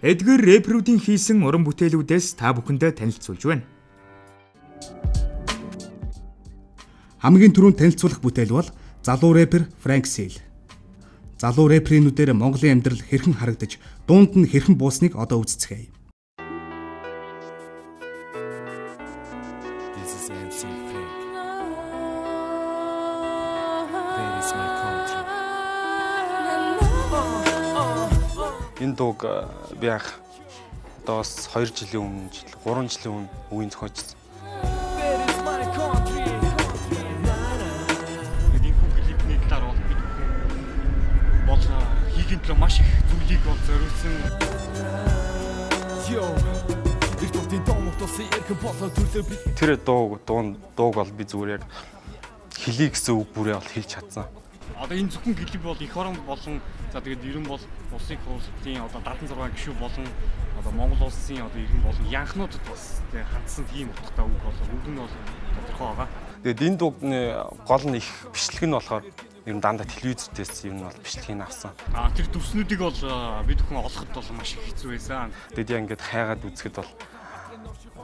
Эдгэр рэперүүдийн хийсэн уран бүтээлүүдээс та бүхэндээ танилцуулж байна. Хамгийн түрүүнд танилцуулах бүтээл бол залуу рэпер Frank Seal. Залуу рэперинүүдээр Монголын амьдрал хэрхэн харагдаж, дуунд нь хэрхэн буусныг одоо үзцгээе. This is MC Frank. That is my country. Энэ дууг би анх одоос 2 жилийн өмнө, 3 жилийн өмнө үгийн зохиолчсон. Клипний талаар бол бид бол хийх төлөө маш их зүйлийг бол зориулсан. Тэр дууг бол би зүгээр яг хэлий гэсэн үг бүрээ бол хэлж чадсан. Одоо энэ зөвхөн клип бол эх орон болон за тэгээд ерөн бол улсын хурлын одоо 76 гишүүн болон одоо Монгол улсын одоо ерөн болон янхнуудад бас хандсан тийм утгатай үг болоо үг нь бол тодорхой байгаа. Тэгээд энэ дуугны гол нь их бичлэг нь болохоор ер нь дандаа телевизээс ер нь бол бичлэгийг авсан. Тэр төвснүүдийг бол бид бүхэн олоход бол маш их хэцүү байсан. Тэгээд яг ингээд хайгаад үзэхэд бол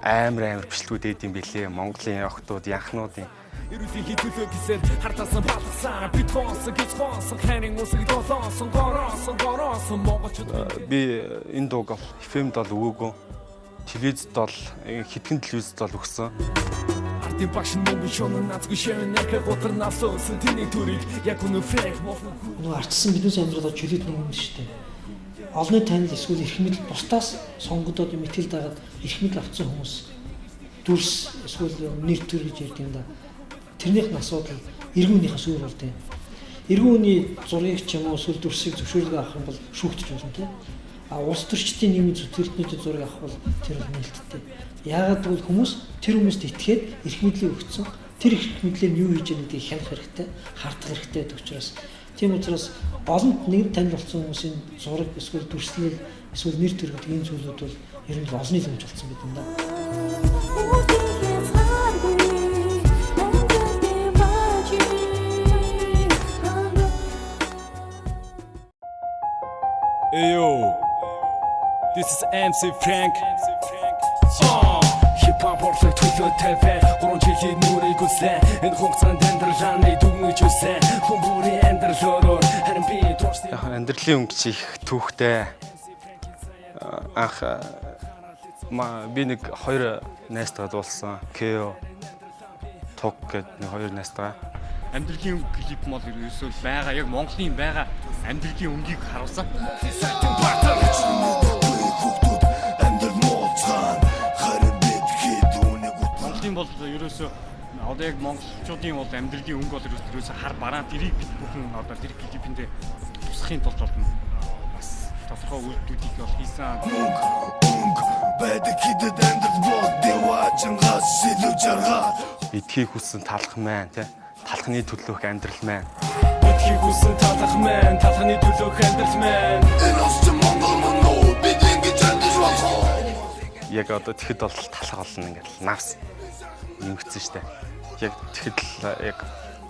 амар бичлэгүүд ээд юм билээ. Монголын охтууд, янхнуудын Ирүүлэх төлөө гисэл хартасан балгасан бид хоосон гэж хоосон ханин усыг долоосон горосон монголчууд би энэ дууг FM-д бол өгөөгүй. Телевизд бол хитгэн телевизд бол өгсөн. ардын багш мөнгө шонон нацгүй шивэн нэг готор насоо сэтний төрийг яг өнө фрек нөгөө ардсан бидний амьдралд чөлөөт нэг юм шүү дээ. Олны танил эсвэл эрх мэдэл бусдаас сонгогдоод мэтгэл дагаад эрх мэдэл авсан хүмүүс дүрс эсвэл нэр төр гэж ярьдаг юм да. Тэрнийх нь асуудал иргүүнийхээс өөр бол тийм. Иргүүний зургийг ч юм уу эсвэл дүрсийг зөвшөөрлөг авах юм бол шүүгдэж болно тийм. Улс төрчдийн нийгмийн зүтгэлтнүүдийн зургийг авах бол тэр нээлттэй. Яагаад гэвэл хүмүүс тэр хүмүүст итгээд эрх мэдлийг өгсөн. Тэр эрх мэдлээр юу хийж байгааг гэдгийг хянах хэрэгтэй, хардах хэрэгтэй гэдэг учраас тийм учраас олонд нэг танил болсон хүмүүсийн зураг эсвэл дүрслэл эсвэл нэр төр гэдэг энэ зүйлүүд бол ер нь олонний л хэмж болсон гэдэг юм да. Yo, this is MC Frank. Hip-hop perfect төлөө тавиа 3 жилийн нүрийг үслээ энэ хугацаанд амьдралааны дүгнэж үсэ хүн бүрийн амьдралөөр харин би дуусна Амьдралын өнгөч их түүхтэй. Анх би нэг 2 найзтайгаа дуулсан. Кео Ток гэдэг нэг 2 найзтайгаа. Амьдралын өнгө клип мод ерөөсөө байгаа яг Монголын байгаа амьдралын өнгийг харуулсан. Монголын бол ерөөсөө одоо яг монголчуудын бол амьдралын өнгө бол ерөөсөө хар бараан тэрийг бид бүхэн одоо тэр клипэндээ тусахын тулд бол бас тодорхой үйлдэлүүдийг бол хийсэн. Эдхийг хүссэн талах маань тий талхны төлөөх амьдрал маань. Эдхийг хүссэн талах маань талхны төлөөх амьдрал маань. Энэ ус Монгол мөн үү бид ингэж амьдж болох. Яг одоо тэгэхэд бол талах болно ингээд навс нэмэгдсэн штэ. Яг тэгэхэд л яг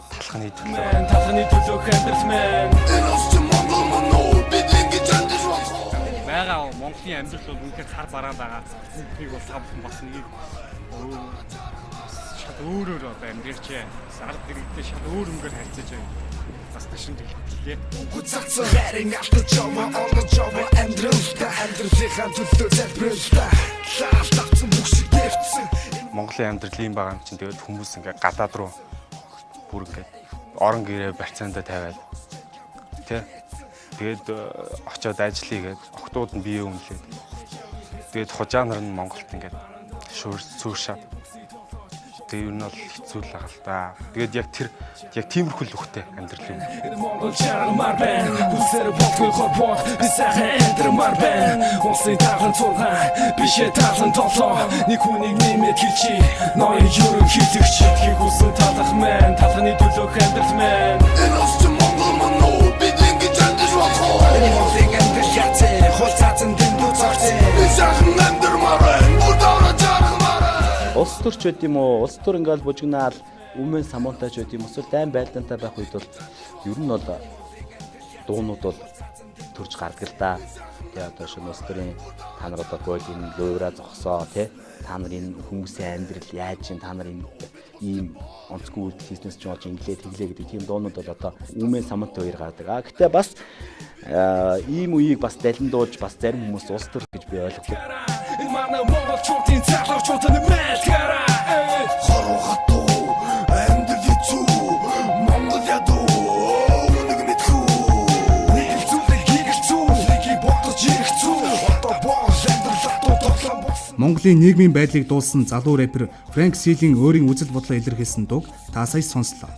талхны төлөөх амьдрал маань. Энэ ус Монгол мөн үү бид ингэж амьдж болох. Бага Монголын амьдрал бол үнэхээр хар бараан байгаа. Үнийг бол сав бас нэг шат өөрөөр одоо амьдрч ард иргэдээ шат өөр өнгөөр харьцаж бас ташин төлөвлөлээ. Гүцацсан хэрэг алдаж яваа олж яваа амьдралынхаа төлөө залбирлаа. Лаалтсан бүсиг дэвцсэн. Монголын амьдралын байгаа юм чинь тэгээд хүмүүс ингээ гадаад руу бүр ингээ орон гэрээ барьцаандаа тавиад тий. Тэгээд очиод ажиллая гээд охтууд нь бие үнэлээд тэгээд хужаанар нь Монголд ингээ сууршаад тэгээ юу нь бол хэцүү л байгаа л да. Тэгээд яг тиймэрхүү л үхтэй амьдрал юм. Монгол чармар бэн үсэр болтгүй хорбоо бисахан энтермар бэн усын тахан цургаан бишээ тахан толоо нэг хүнийг нэмээд хэлчи ноён юрын хийлэгч хийг үсэн талах мэн талхны төлөөх амьдрал мэн энэ ус Монгол мөн үү бид ингэж амьдж болох Монголын амьдрал яцээ хол цаасан дэндүү цогцээ бисахан энтермар бэн бүрдээ чармар Улс төрч байд юм уу? Улс төр ингээл бужигнаал өмнө самуунтай ч байд юм. Эсвэл дайн байлдаантай байх үед бол ер нь бол дуунууд бол төрж гардаг л да. Тэгээ одоо шинэ улс төрийн та нар одоо боолын луура зогсоо тий та нарын хүмүүсийн амьдрал яаж юм та нарын ийм онцгүй үйлдэл хийснээс ч болж инглээ тэглээ гэдэг тийм дуунууд бол одоо Үмэн Самантай хоёр гардаг. Гэтэ бас ийм үеийг бас далиндуулж бас зарим хүмүүс улс төр гэж би ойлгодог. Энэ манай монголчуудын залуучуудын мэлгэрэ хороготоо амьдрал хэцүү Монгол ядуу нэг мэдхүү нэг зүйлийг хийгэрцүү нэгийг бодож иргэцүү одоо боос амьдрал тоглоом Монголын нийгмийн байдлыг дуулсан залуу рэпер Frank Seal-ийн өөрийн үзэл бодлоо илэрхийлсэн дууг та сая сонслоо.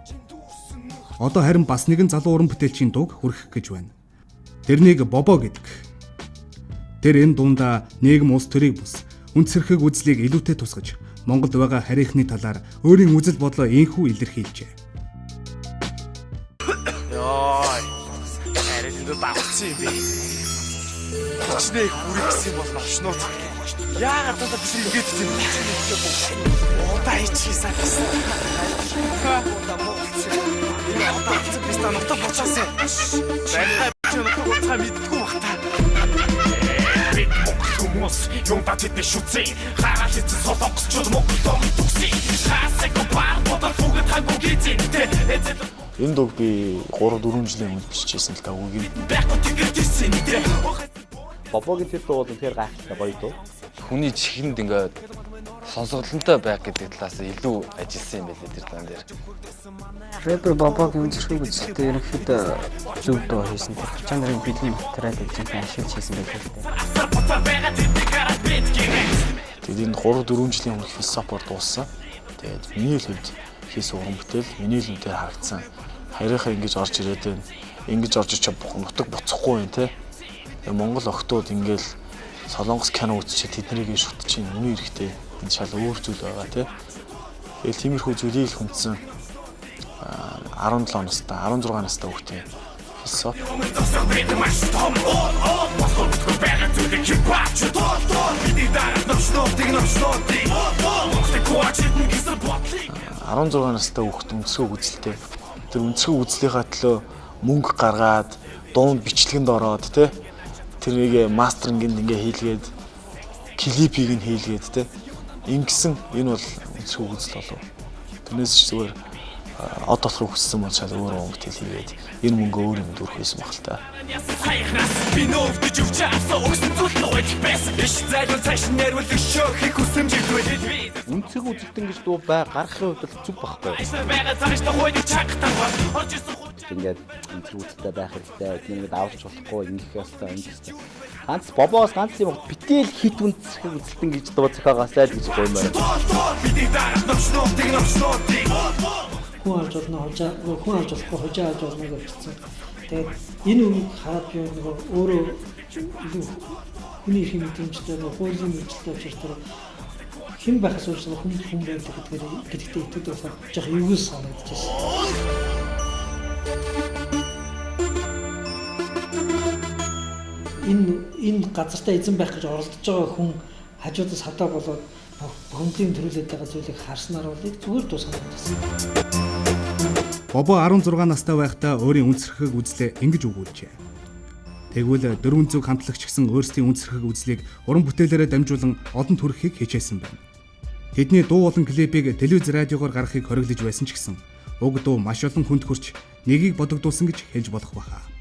Одоо харин бас нэгэн залуу уран бүтээлчийн дууг хүргэх гэж байна. Тэрнийг Бобо гэдэг. Тэр энэ дундаа нийгэм улс төрийг бус үнцэрхэг үзлийг илүүтэй тусгаж Монголд байгаа харийнхны талаар өөрийн үзэл бодлоо инхүү илэрхийлжээ. Йой. Арилд багцсан юм бэ. Очныг хүргэсэн бол навшнууд. Яагаад одоо биш ингэж тийм удаа хийчихсэн гэсэн. Удаа болчихсон. Энэ удаа биш та нутаг болчихсон. Байнга чи нутаг болчихаа мэддэггүй бахта. Хүмүүс юм та тэтгэж шүтсэн. Хараал хийсэн солонгосчууд Монголд төгсөн. Хасаг баар бодол бүгд хангуу гизэн. Энэ дог би 3-4 жилийн өмнө бичижсэн л та үгүй. Бобогийн тэр дуу бол тэр гайхалтай гоё дуу. Хүний чихэнд ингээд сонсогдолтой байх гэдэг талаас илүү ажилласан юм байлээ тэр дан дээр. Рэпер Бобогийн үзэрхэг үзэлтэй ерөнхийдөө зөв дуу хийсэн. Тэр нарын бидний материал гэж ашиглаж хийсэн байх л дээ. Тэгээд энэ 3-4 жилийн өмнө философор дууссан. Тэгээд миний л хувьд хийсэн уран бүтээл миний л үнээр харагдсан. Харийнхаа ингэж орж ирээд байна. Ингэж орж ич нутаг буцахгүй юм те. Монгол охтууд ингээл солонгос кино үзчихээ тэднийг шүтчихин үнэн эрэхтэй энэ шал өөр зүйл байгаа тий. Тэгэл тиймэрхүү зүйлийг л хүндсэн 17 настай 16 настай хүүхдээ философи. Арван 16 настай хүүхд өнцгөө үзэлтэй. Тэр өнцгөө үзлийнхаа төлөө мөнгө гаргаад дуунд бичлэгэнд ороод тий. Тэрнийг мастеринг ингээ хийлгээд клипийг нь хийлгээд те ингэсэн энэ бол өнцгөө үзэл болов. Тэрнээс ч зүгээр од болохыг хүссэн бол шал өөр юм бүтээл хийгээд энэ мөнгө өөр юм дүүрх байсан баг л та. Үнцэг үзэлтэн гэж дуу гаргахын хувьд л зүг байхгүй. Ингээд үнцэг үзэлтэй байх хэрэгтэй. Энийг давж болохгүй ингэх ёстой ингэх. Ганц Бобоос ганц юм битэл хит үнцэг үзэлтэн гэж дуу зохиогоосай гэж боомоор. Хүн авч болно хүн авч болохгүй хожоо авч болно гэж хэлсэн. Тэгээд энэ үгийг хараад би нөгөө өөрөө илүү хүний их мэдрэмжтэй нөгөө хуулийн мэдлэлтэй учраас хэн байхаас үүш хүн байдаг гэдэгт итгэдэг болохоор жоох юу санагдчихсэн. Энэ газартаа эзэн байх гэж оролдож байгаа хүн хажуудаас хадаа болоод хөнгөлийн төрүүлээд байгаа зүйлийг харснаар бол зүгээр дуусгасан. Бобо 16 настай байхдаа өөрийн үнцэрхэг үзлээ ингэж өгүүлжээ. Тэгвэл дөрвөн зүг хамтлагч гисэн өөрсдийн үнцэрхэг үзлийг уран бүтээлээрээ дамжуулан олон төрхийг хичээсэн байна. Тэдний дуу болон клипийг телевиз радиогоор гаргахыг хориглож байсан ч гэсэн уг дуу маш олон хүнд хүрч нэгийг бодогдуулсан гэж хэлж болох баха.